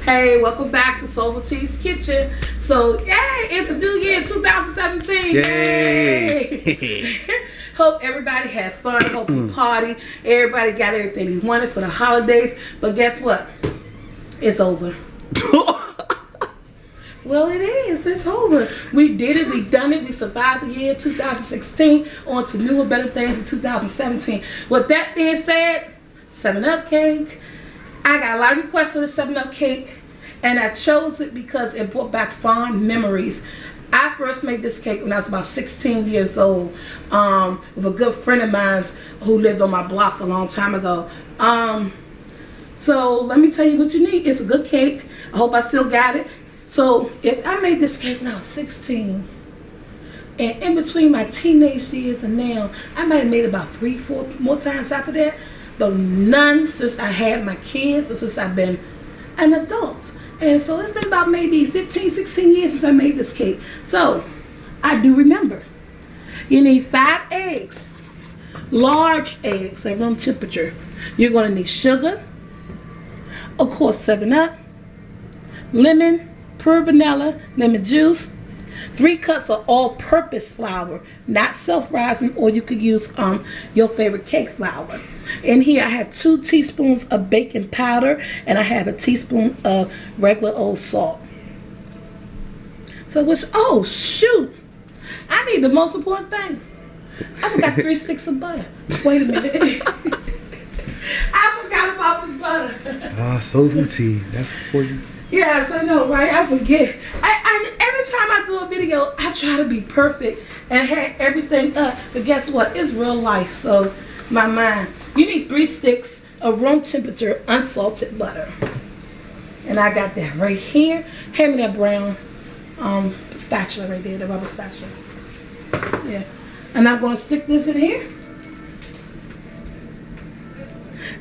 Hey, welcome back to Soulful Tea's Kitchen. So, yay, it's a new year, 2017. Yay! Hope everybody had fun. Hope you party. Everybody got everything they wanted for the holidays. But guess what? It's over. Well, it is. It's over. We did it. We done it. We survived the year 2016. On to newer, better things in 2017. With that being said, 7-Up cake. I got a lot of requests for the 7-Up cake, and I chose it because it brought back fond memories. I first made this cake when I was about 16 years old with a good friend of mine who lived on my block a long time ago. So let me tell you what you need. It's a good cake. I hope I still got it. So if I made this cake when I was 16, and in between my teenage years and now, I might have made it about 3-4 more times after that, but none since I had my kids or since I've been an adult. And so it's been about maybe 15-16 years since I made this cake. So I do remember. You need 5 eggs, large eggs at room temperature. You're going to need sugar, of course 7-Up, lemon, pure vanilla, lemon juice, 3 cups of all-purpose flour, not self-rising, or you could use your favorite cake flour. In here I have 2 teaspoons of baking powder, and I have a teaspoon of regular old salt. So oh shoot, I need the most important thing. I forgot 3 sticks of butter. Wait a minute. I forgot about the butter. Soulful Tea, that's for you. Yes, I know, right? I forget. Every time I do a video, I try to be perfect and have everything up. But guess what? It's real life, so my mind. You need 3 sticks of room temperature unsalted butter. And I got that right here. Hand me that brown spatula right there, the rubber spatula. Yeah. And I'm going to stick this in here.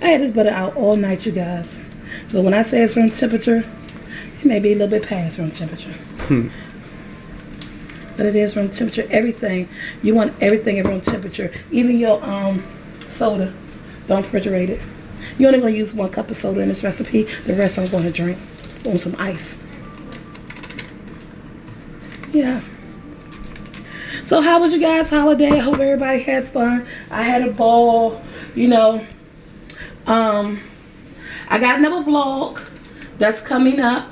I had this butter out all night, you guys. So when I say it's room temperature, it may be a little bit past room temperature. But it is room temperature. Everything. You want everything at room temperature. Even your soda. Don't refrigerate it. You're only going to use 1 cup of soda in this recipe. The rest I'm going to drink on some ice. Yeah. So how was you guys' holiday? I hope everybody had fun. I had a ball, you know. I got another vlog that's coming up.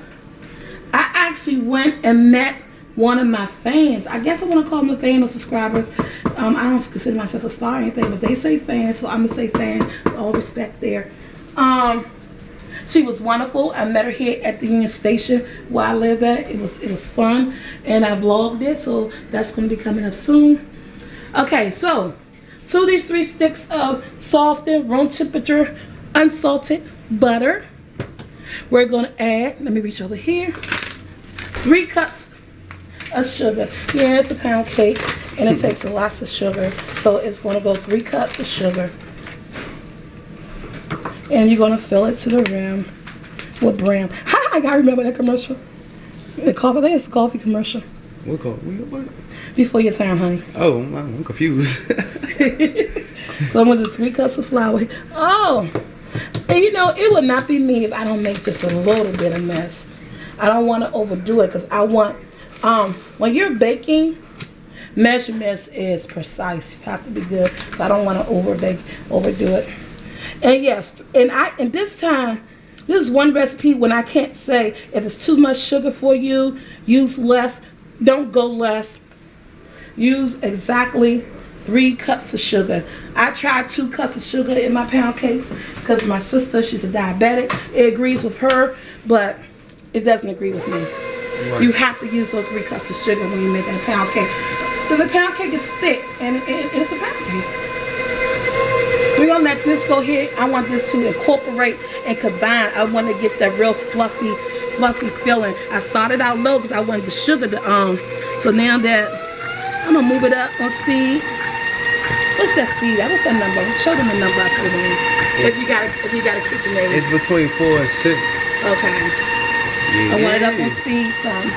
I actually went and met one of my fans. I guess I want to call them a fan or subscribers. I don't consider myself a star or anything, but they say fan, so I'm going to say fan. All respect there. She was wonderful. I met her here at the Union Station where I live at. It was fun, and I vlogged it, so that's going to be coming up soon. Okay, so 2 of these 3 sticks of softened, room temperature, unsalted butter. We're going to add, let me reach over here, 3 cups of sugar. Yeah, it's a pound cake, and it takes lots of sugar. So it's going to go 3 cups of sugar. And you're going to fill it to the rim with bran. I got to remember that commercial. The coffee, I think it's a coffee commercial. What coffee? What? Before your time, honey. Oh, I'm confused. So I'm going to do 3 cups of flour. Oh, and you know, it would not be me if I don't make just a little bit of mess. I don't want to overdo it because I want, when you're baking, measurements is precise. You have to be good. So I don't want to overdo it. And yes, and this time, this is one recipe when I can't say if it's too much sugar for you, use less. Don't go less. Use exactly 3 cups of sugar. I tried 2 cups of sugar in my pound cakes because my sister, she's a diabetic. It agrees with her, but it doesn't agree with me. Right. You have to use those 3 cups of sugar when you're making a pound cake. So the pound cake is thick, and it's a pound cake. We're going to let this go here. I want this to incorporate and combine. I want to get that real fluffy feeling. I started out low because I wanted the sugar to, so now that I'm going to move it up on speed. What's that speed? What's that number? Show them the number I put in. If you got a KitchenAid. It's between 4 and 6. Okay. Yeah. I want it up on speed some.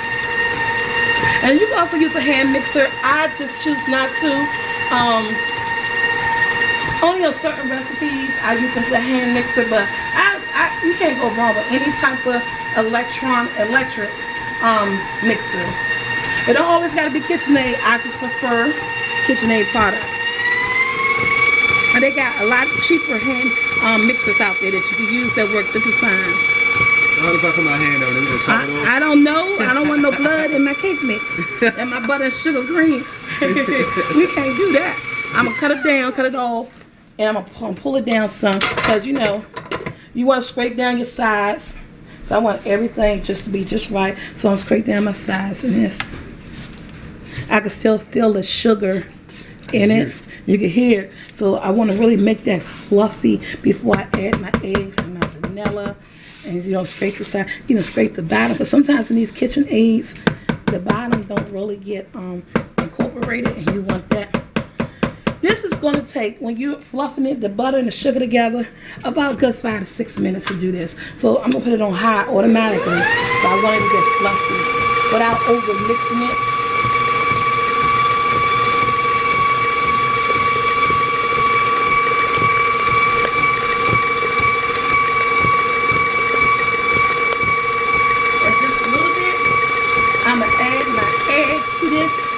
And you can also use a hand mixer. I just choose not to. Only on certain recipes I use the hand mixer, but you can't go wrong with any type of electric mixer. It don't always gotta be KitchenAid. I just prefer KitchenAid products. And they got a lot cheaper hand mixers out there that you can use that work just as fine. How does that come out hand though? They gonna chop it off? I don't know. I don't want no blood in my cake mix and my butter and sugar green. We can't do that. I'm gonna cut it down, cut it off, and I'm gonna pull it down some because you know you want to scrape down your sides. So I want everything just to be just right. So I'm scrape down my sides in this. I can still feel the sugar in it. You can hear it. So I want to really make that fluffy before I add my eggs and my vanilla. And you know, scrape the side, scrape the bottom. Because sometimes in these KitchenAids, the bottom don't really get incorporated, and you want that. This is going to take, when you're fluffing it, the butter and the sugar together, about a good 5 to 6 minutes to do this. So I'm going to put it on high automatically. So I want it to get fluffy without over mixing it.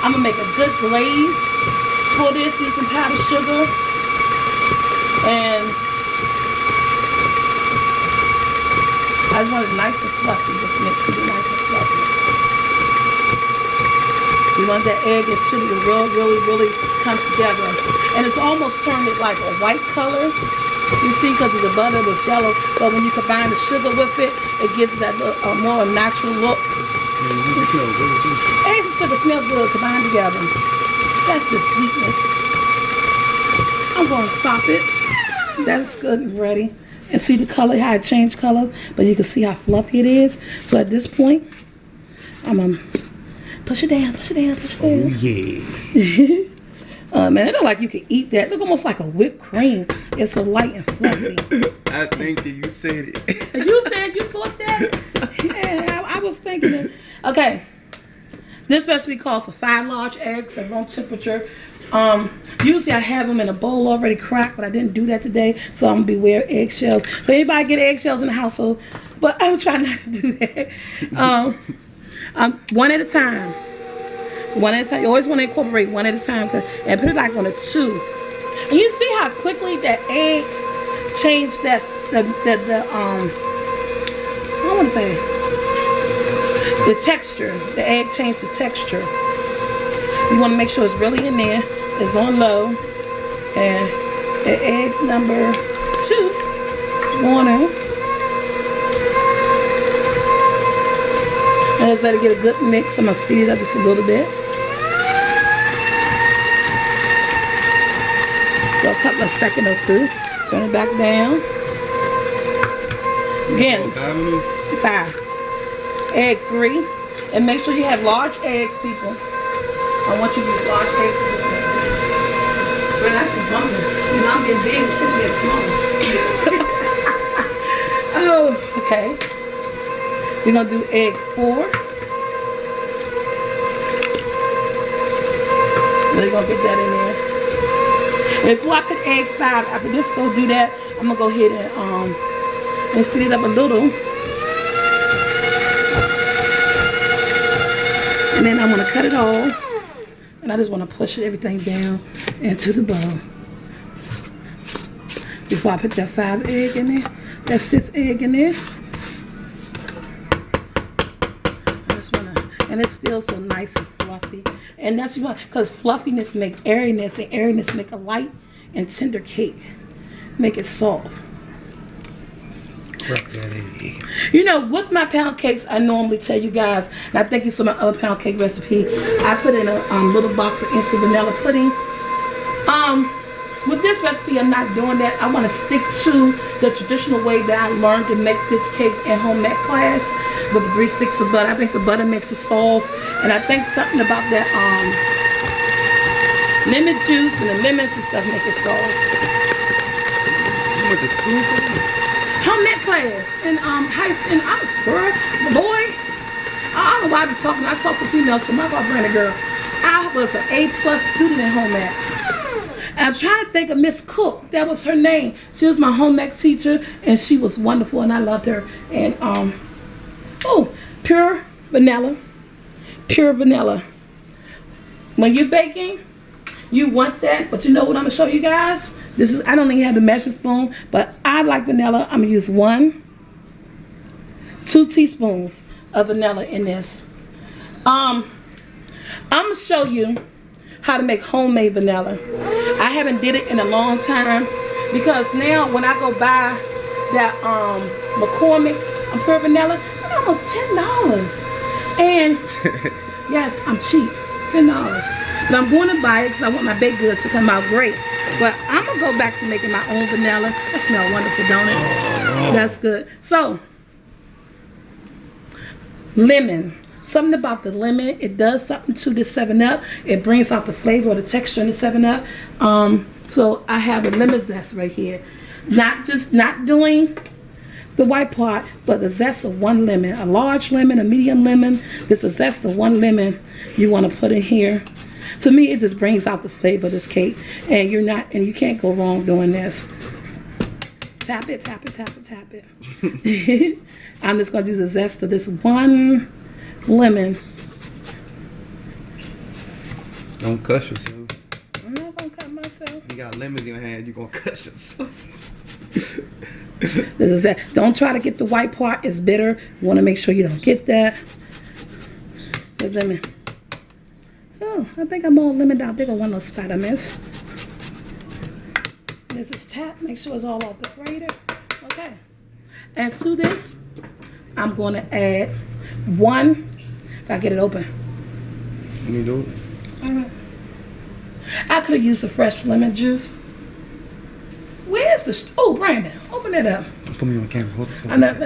I'm gonna make a good glaze for this using powdered sugar, and I just want it nice and fluffy. Just mix it nice and fluffy. You want that egg and sugar to really come together, and it's almost turned it like a white color. You see, because the butter was yellow, but when you combine the sugar with it, it gives that more natural look. It smells good too. Eggs and sugar smell good combined together. That's just sweetness. I'm going to stop it. That's good and ready. And see the color, how it changed color, but you can see how fluffy it is. So at this point, I'm going to push it down, push it down, push it down. Oh yeah. Man, it look like you can eat that. Look almost like a whipped cream. It's so light and fluffy. I think that you said it. You said you thought that? Yeah, I was thinking it. Okay. This recipe calls for 5 large eggs at room temperature. Usually I have them in a bowl already cracked, but I didn't do that today, so I'm gonna beware of eggshells. So anybody get eggshells in the household, but I will try not to do that. One at a time. One at a time. You always want to incorporate one at a time, and put it like on a 2. And you see how quickly that egg changed that I want to say the texture. The egg changed the texture. You want to make sure it's really in there. It's on low, and the egg number 2 going in. And let's let it get a good mix. I'm gonna speed it up just a little bit. So a couple of seconds or 2. Turn it back down. Again, 5. Egg 3. And make sure you have large eggs, people. I want you to use large eggs. But I can bump it. You know, I'm getting big, it's getting small. Oh, okay. We're going to do egg 4. So you're going to get that in there. And before I put egg 5, after this go do that, I'm going to go ahead and speed it up a little. And then I'm going to cut it all. And I just want to push everything down into the bowl. Before I put that 5 egg in there, that 5th egg in there. I just want to, and it's still so nice and fluffy. And that's what you want, because fluffiness make airiness, and airiness make a light and tender cake. Make it soft. You know, with my pound cakes, I normally tell you guys, and I think it's my other pound cake recipe, I put in a little box of instant vanilla pudding. With this recipe, I'm not doing that. I want to stick to the traditional way that I learned to make this cake in home ec class with the 3 sticks of butter. I think the butter makes it soft, and I think something about that lemon juice and the lemons and stuff make it soft. You went to school for that? Home ec class in high school. I was girl, boy. I don't know why I be talking. I talk to females, so my brand a girl. I was an A+ student in home ec. I was trying to think of Miss Cook. That was her name. She was my home ec teacher, and she was wonderful, and I loved her. And Oh, pure vanilla. Pure vanilla. When you're baking, you want that, but you know what I'm gonna show you guys? This is, I don't even have the measuring spoon, but I like vanilla. I'm gonna use 2 teaspoons of vanilla in this. I'm gonna show you how to make homemade vanilla. I haven't did it in a long time because now when I go buy that McCormick pure vanilla, it's almost $10. And yes, I'm cheap, $10. But I'm going to buy it because I want my baked goods to come out great. But I'm gonna go back to making my own vanilla. That smells wonderful, don't it? That's good. So, lemon. Something about the lemon, it does something to the 7-Up. It brings out the flavor or the texture in the 7-Up. So I have a lemon zest right here. Not doing the white part, but the zest of 1 lemon. A large lemon, a medium lemon. This is the zest of 1 lemon you want to put in here. To me, it just brings out the flavor of this cake. And you can't go wrong doing this. Tap it, tap it, tap it, tap it. I'm just gonna do the zest of this 1 lemon. Don't cuss yourself. I'm not gonna cut myself. You got lemons in your hand, you gonna cuss yourself. This is that. Don't try to get the white part. It's bitter. You want to make sure you don't get that. The lemon. Oh, I think I'm all lemon down. I think I want no spot I miss. This is tap. Make sure it's all off the grater. Okay. And to this, I'm going to add 1. If I get it open. Let me do it. All right. I could have used the fresh lemon juice. Where's the... Oh, Brandon. Open it up. Put me on camera. Hold this. I'm not...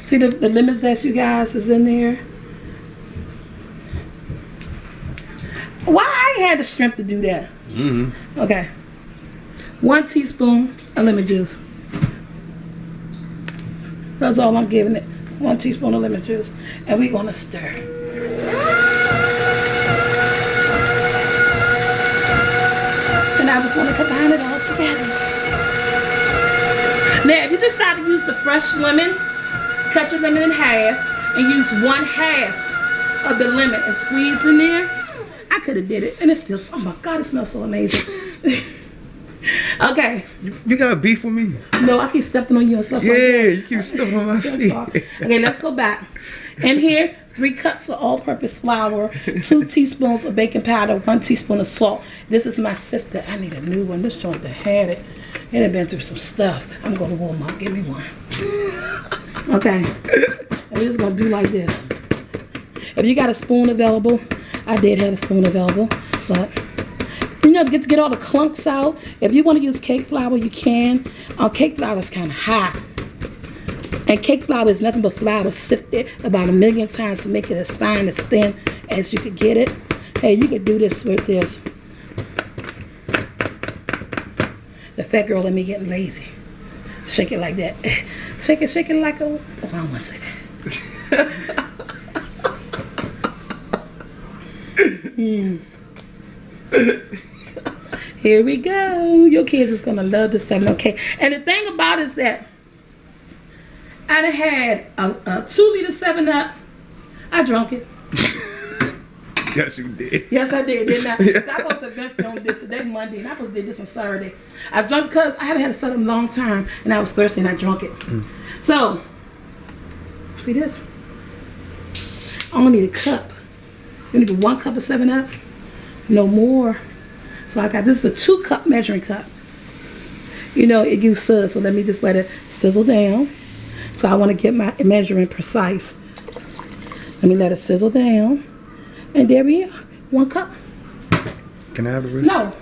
See the lemon zest, you guys, is in there. Why I ain't had the strength to do that? Mm-hmm. Okay. 1 teaspoon of lemon juice. That's all I'm giving it. 1 teaspoon of lemon juice. And we're going to stir. And I just want to combine it all together. Now, if you decide to use the fresh lemon, cut your lemon in half and use 1/2 of the lemon and squeeze in there. I could have did it, and it's still, oh my God, it smells so amazing. Okay. You got beef with me? No, I keep stepping on you and stuff like that. Yeah, you keep stepping on my feet. Okay, let's go back. In here, 3 cups of all-purpose flour, 2 teaspoons of baking powder, 1 teaspoon of salt. This is my sifter. I need a new one. This joint that had it. It had been through some stuff. I'm going to Walmart. Give me one. Okay. And we're just going to do like this. If you got a spoon available, I did have a spoon available, but you know, to get all the clunks out. If you want to use cake flour, you can. Cake flour is kind of high. And cake flour is nothing but flour sifted about 1,000,000 times to make it as fine, as thin as you could get it. Hey, you could do this with this. The fat girl in me getting lazy. Shake it like that. Shake it like a... Oh, I don't want to say that. Here we go. Your kids is gonna love the 7-Up cake. And the thing about it is that I done had a 2-liter 7-Up. I drunk it. Yes, you did. Yes, I did, didn't I? I supposed to have been filmed this today, Monday, and I supposed to did this on Saturday. I drunk because I haven't had a 7-Up in a long time, and I was thirsty, and I drunk it. So, see this? I only need a cup. You need 1 cup of 7-Up, no more. So I got, this is a 2-cup measuring cup. You know, it used suds, so let me just let it sizzle down. So I want to get my measuring precise. Let me let it sizzle down. And there we are, 1 cup. Can I have the rest? No.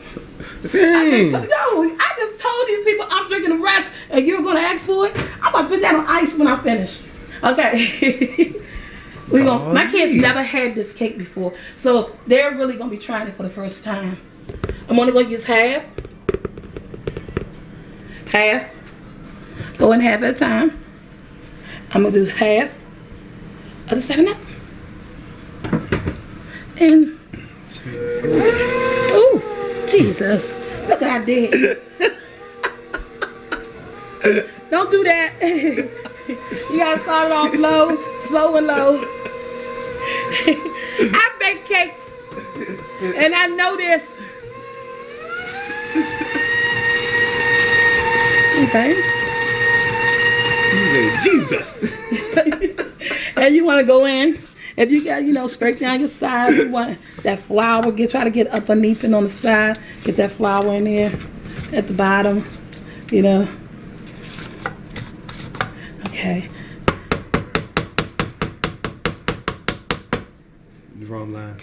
I just told these people I'm drinking the rest, and you're going to ask for it. I'm going to put that on ice when I finish. Okay. My kids never had this cake before, so they're really going to be trying it for the first time. I'm only going to use half. Half. Go in half at a time. I'm going to do half of the 7-Up. And, ooh, Jesus. Look what I did. Don't do that. You gotta start it off low, slow and low. I bake cakes, and I know this. Okay. Jesus. And you want to go in. If you got, scrape down your sides, you want that flour, try to get underneath and on the side. Get that flour in there at the bottom, Okay. Drum line.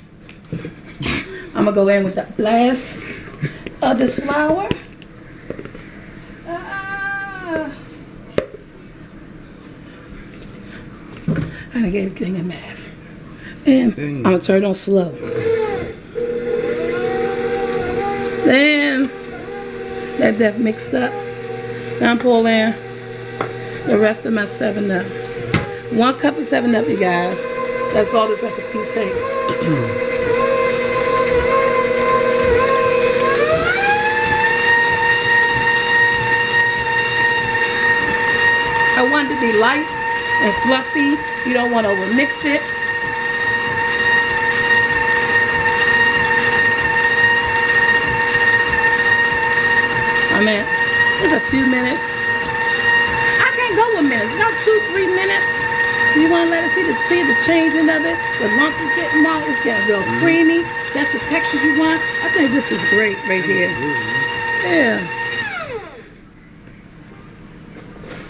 I'm going to go in with the blast of this flour. I get everything in math. And I'm going to turn it on slow. Then, let that mixed up. Now I'm pulling the rest of my 7-Up. 1 cup of 7-Up, you guys. That's all this recipe takes. I want it to be light and fluffy. You don't want to overmix it. Just a few minutes. I can't go with minutes. About 2-3 minutes. You want to let it see the changing of it. The lumps is getting out. It's getting real creamy. That's the texture you want. I think this is great right here. Yeah.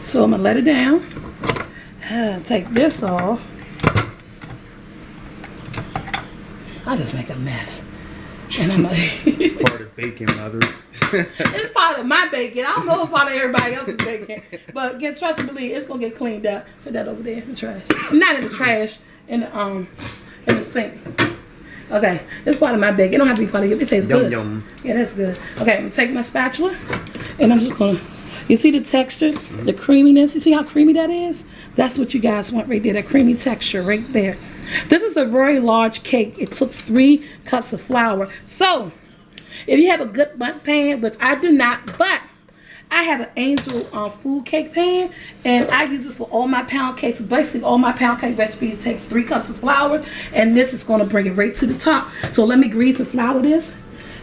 So I'm going to let it down. Take this off. I'll just make a mess. And I'm like... It's part of baking, mother. It's part of my baking. I don't know if part of everybody else's baking. But trust and believe, it's going to get cleaned up. Put that over there in the trash. Not in the trash. In the sink. Okay. It's part of my baking. It don't have to be part of it. It tastes good. Yum. Yeah, that's good. Okay, I'm going to take my spatula. And I'm just going to... You see the texture? The creaminess? You see how creamy that is? That's what you guys want right there. That creamy texture right there. This is a very large cake. It took 3 cups of flour. So, if you have a good bundt pan, which I do not, but I have an Angel food cake pan, and I use this for all my pound cakes. Basically, all my pound cake recipes takes 3 cups of flour, and this is going to bring it right to the top. So let me grease and flour this,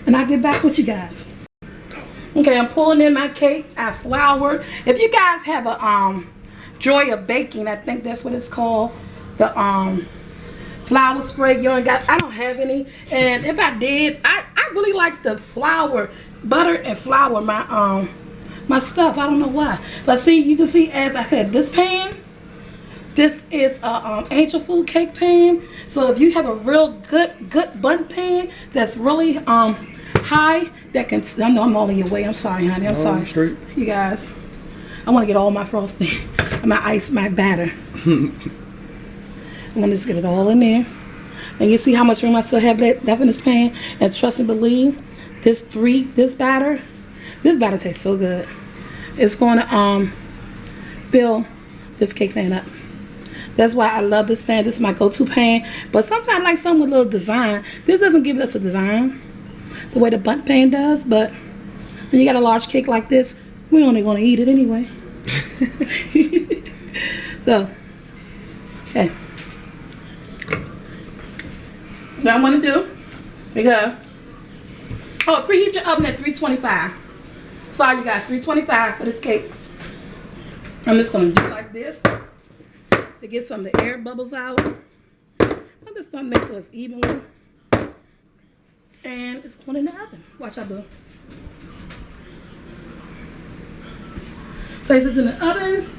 and I'll get back with you guys. Okay, I'm pulling in my cake. I floured. If you guys have a Joy of Baking, I think that's what it's called, the flour spray. I don't have any, and if I did, I really like the flour, butter and flour my stuff. I don't know why, but see, you can see, as I said, this pan, this is a Angel food cake pan. So if you have a real good bundt pan that's really high, that can... I know I'm all in your way. I'm sorry, honey. I'm sorry. Straight. You guys, I want to get all my frosting, my ice, my batter. I want to just get it all in there. And you see how much room I still have left in this pan. And trust and believe, this batter tastes so good. It's going to fill this cake pan up. That's why I love this pan. This is my go-to pan. But sometimes I like something with a little design. This doesn't give us a design the way the bundt pan does, but when you got a large cake like this, we're only going to eat it anyway. So, okay. What I'm going to do, because, preheat your oven at 325. Sorry, you guys, 325 for this cake. I'm just going to do like this to get some of the air bubbles out. I'm just going to make sure it's evenly. And it's going in the oven. Watch out, boo. Place this in the oven.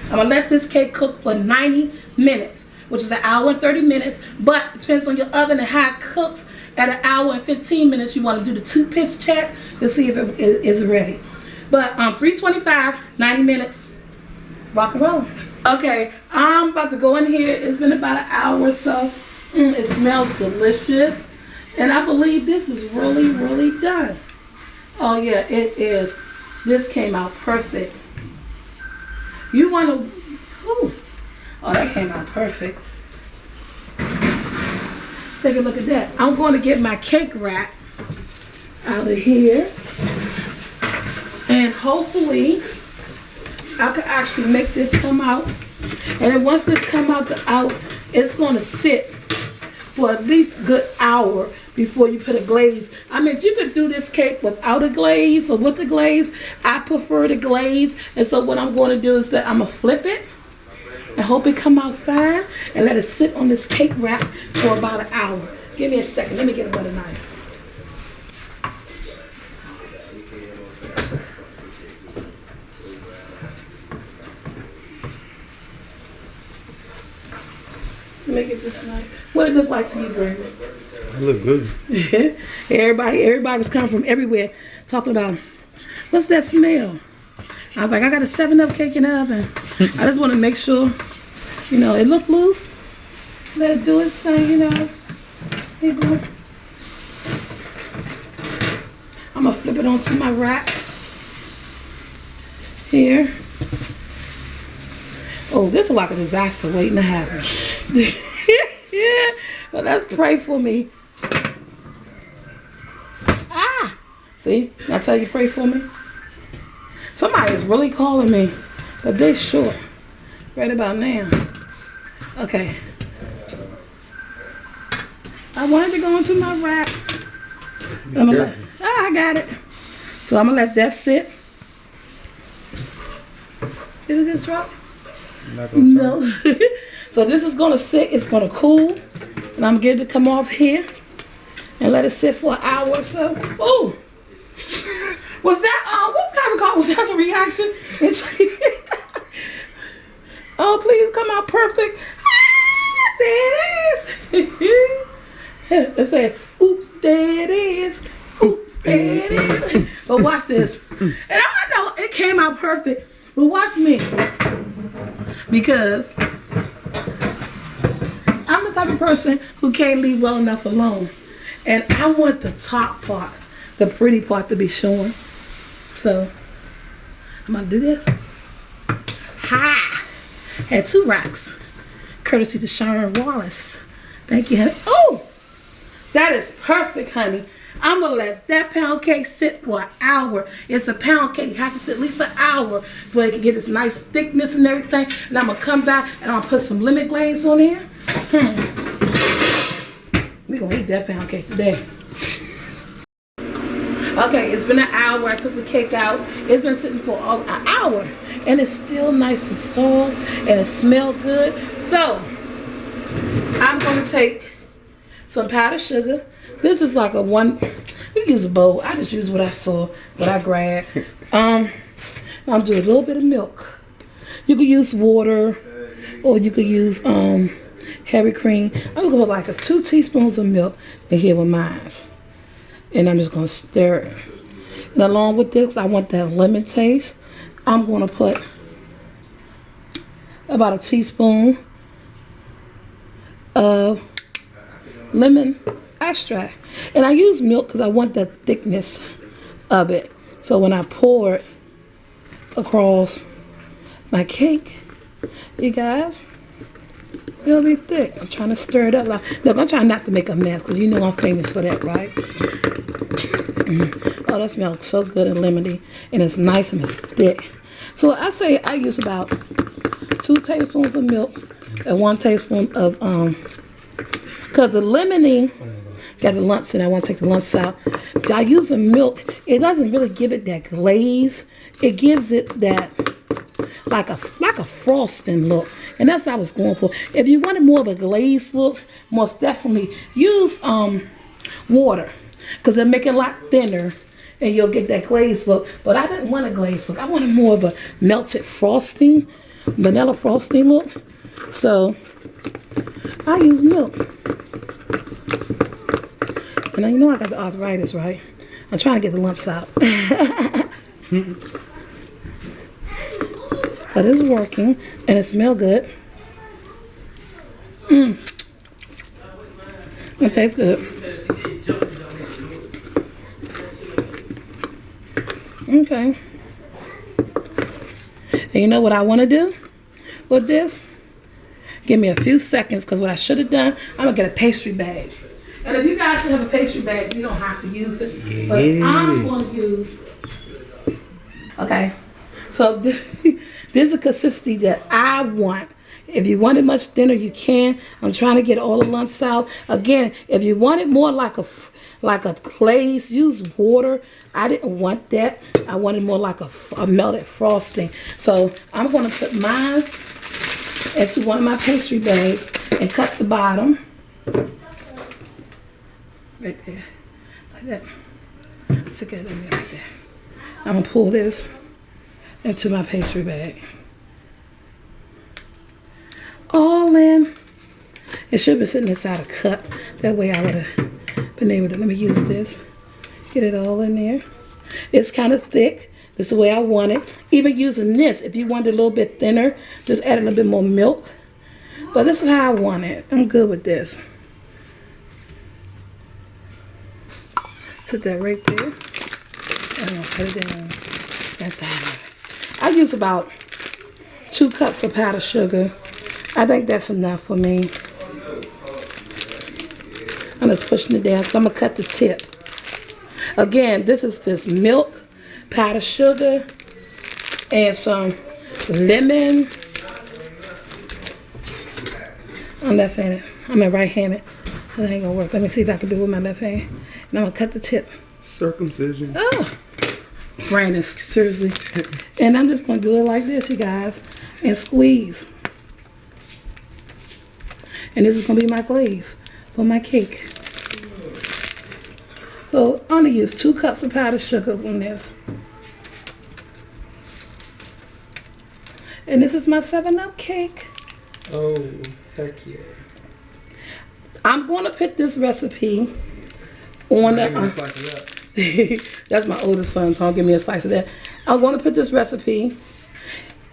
I'm going to let this cake cook for 90 minutes, which is 1 hour and 30 minutes. But it depends on your oven and how it cooks. At 1 hour and 15 minutes, you want to do the 2-pitch check to see if it is ready. But 325, 90 minutes. Rock and roll. Okay, I'm about to go in here. It's been about 1 hour or so. It smells delicious. And I believe this is really, really done. Oh yeah, it is. This came out perfect. You want to... Oh, that came out perfect. Take a look at that. I'm going to get my cake wrap out of here. hopefully I can actually make this come out. And then once this come out, it's gonna sit for at least a good hour before you put a glaze. I mean, you could do this cake without a glaze or with the glaze. I prefer the glaze. And so what I'm going to do is that I'm going to flip it and hope it come out fine and let it sit on this cake wrap for about an hour. Give me a second. Let me get a butter knife. Let me get this knife. What it look like to you, Brandon? It look good. Everybody was coming from everywhere talking about, what's that smell? I was like, I got a 7-Up cake in the oven. I just want to make sure, you know, it look loose. Let it do its thing, you know. Here you go. I'm going to flip it onto my rack. Here. Oh, this is like a disaster waiting to happen. Yeah. Well, let's pray for me. Ah! See? I tell you, pray for me. Somebody is really calling me, but they sure. Right about now. Okay. I wanted to go into my rack. I got it. So I'm going to let that sit. Did it just drop? No. So this is going to sit. It's going to cool. And I'm getting to come off here and let it sit for an hour or so. Oh! Was that, what kind of call? Was that a reaction? It's oh, please come out perfect. Ah, there it is. It said, oops, there it is. Oops, there it is. But watch this. And I know it came out perfect. But watch me. Because I'm the type of person who can't leave well enough alone. And I want the top part, the pretty part to be showing. So, I'm going to do this. Ha! Had 2 racks. Courtesy to Sharon Wallace. Thank you, honey. Oh! That is perfect, honey. I'm going to let that pound cake sit for an hour. It's a pound cake. It has to sit at least an hour before it can get its nice thickness and everything. And I'm going to come back and I'll put some lemon glaze on there. We're going to eat that pound cake today. Okay, it's been an hour. I took the cake out. It's been sitting for an hour. And it's still nice and soft. And it smells good. So, I'm going to take some powdered sugar. This is like a one, you can use a bowl. I just use what I saw, what I grabbed. I'll do a little bit of milk. You could use water, or you could use heavy cream. I'm gonna put like 2 teaspoons of milk in here with mine. And I'm just gonna stir it. And along with this, I want that lemon taste. I'm gonna put about a teaspoon of lemon extract. And I use milk because I want the thickness of it. So when I pour it across my cake, you guys, it'll be thick. I'm trying to stir it up. Look, I'm trying not to make a mess because you know I'm famous for that, right? Oh, that smells so good and lemony. And it's nice and it's thick. So I say I use about 2 tablespoons of milk and 1 tablespoon of, because the lemony got the lumps in it. I want to take the lumps out. By using milk, it doesn't really give it that glaze. It gives it that like a frosting look. And that's what I was going for. If you wanted more of a glazed look, most definitely use water. Because it'll make it a lot thinner and you'll get that glazed look. But I didn't want a glazed look. I wanted more of a melted frosting, vanilla frosting look. So I use milk. And you know I got the arthritis, right? I'm trying to get the lumps out. But it's working, and it smells good. It tastes good. Okay. And you know what I want to do with this? Give me a few seconds, because what I should have done, I'm going to get a pastry bag. And if you guys have a pastry bag, you don't have to use it. Yeah. But I'm going to use Okay, so this is a consistency that I want. If you want it much thinner, you can. I'm trying to get all the lumps out. Again, if you want it more like a glaze, use water. I didn't want that. I wanted more like a melted frosting. So I'm going to put mine into one of my pastry bags and cut the bottom. Right there. Like that. Stick it in there like that. I'm going to pull this into my pastry bag. All in. It should be sitting inside a cup. That way I would have been able to, let me use this. Get it all in there. It's kind of thick. This is the way I want it. Even using this, if you want it a little bit thinner, just add a little bit more milk. But this is how I want it. I'm good with this. Put that right there. I'm going to put it in inside of it. I use about 2 cups of powdered sugar. I think that's enough for me. I'm just pushing it down, so I'm going to cut the tip. Again, this is just milk, powdered sugar, and some lemon. I'm left-handed. I'm right-handed. That ain't going to work. Let me see if I can do it with my left hand. And I'm going to cut the tip. Circumcision. Oh, Brandon, seriously. And I'm just going to do it like this, you guys, and squeeze. And this is going to be my glaze for my cake. So I'm going to use 2 cups of powdered sugar on this. And this is my 7-Up cake. Oh, heck yeah. I'm going to put this recipe on Give me a the... slice of that. That's my oldest son. Don't give me a slice of that. I'm going to put this recipe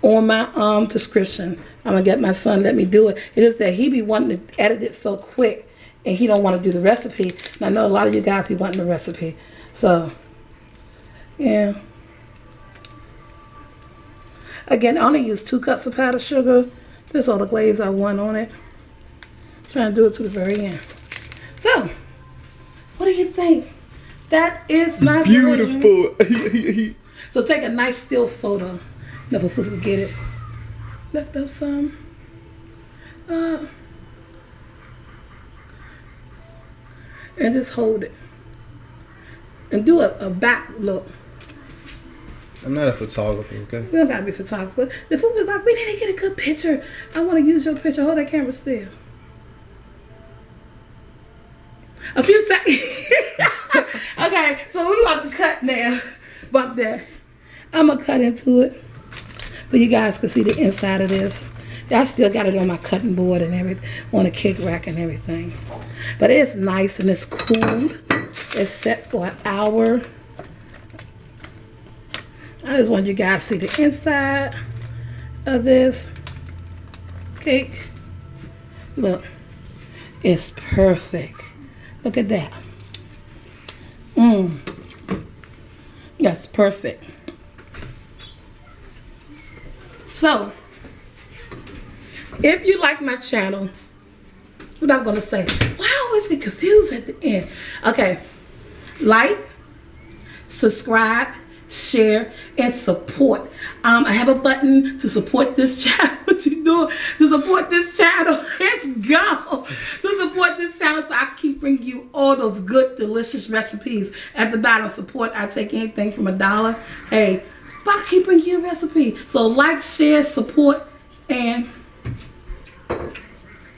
on my description. I'm going to get my son to let me do it. It's just that he be wanting to edit it so quick. And he don't want to do the recipe. And I know a lot of you guys be wanting the recipe. So, yeah. Again, I only use 2 cups of powdered sugar. This is all the glaze I want on it. Trying to do it to the very end. So, what do you think? That is my version. Beautiful. So take a nice still photo. Never forget it. Lift up some. And just hold it. And do a back look. I'm not a photographer, okay? We don't gotta be a photographer. The food was like, we need to get a good picture. I want to use your picture. Hold that camera still. A few seconds. Okay, so we about to cut now. Bump that. I'm gonna cut into it, but you guys can see the inside of this. I still got it on my cutting board and everything, on the cake rack and everything. But it's nice and it's cooled. It's set for an hour. I just want you guys to see the inside of this cake. Look, it's perfect. Look at that. That's perfect. So, if you like my channel, what I'm going to say, why I always get confused at the end? Okay, like, subscribe, share, and support. I have a button to support this channel. What you doing to support this channel? Let's go. To support this channel so I keep bringing you all those good, delicious recipes. At the bottom, support. I take anything from $1. Hey, but I keep bringing you a recipe. So like, share, support, and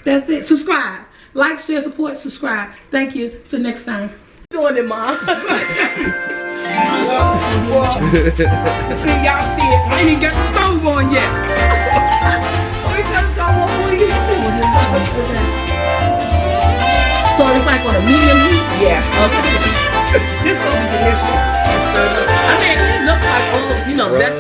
that's it. Subscribe. Like, share, support, subscribe. Thank you. Till next time. Doing it, Mom. See, y'all see it. I ain't even got the stove on yet. We just stove on. What are you doing? So it's like on a medium heat? Yes. Okay. This is going to be delicious. I mean, it looks like, oh, you know, that's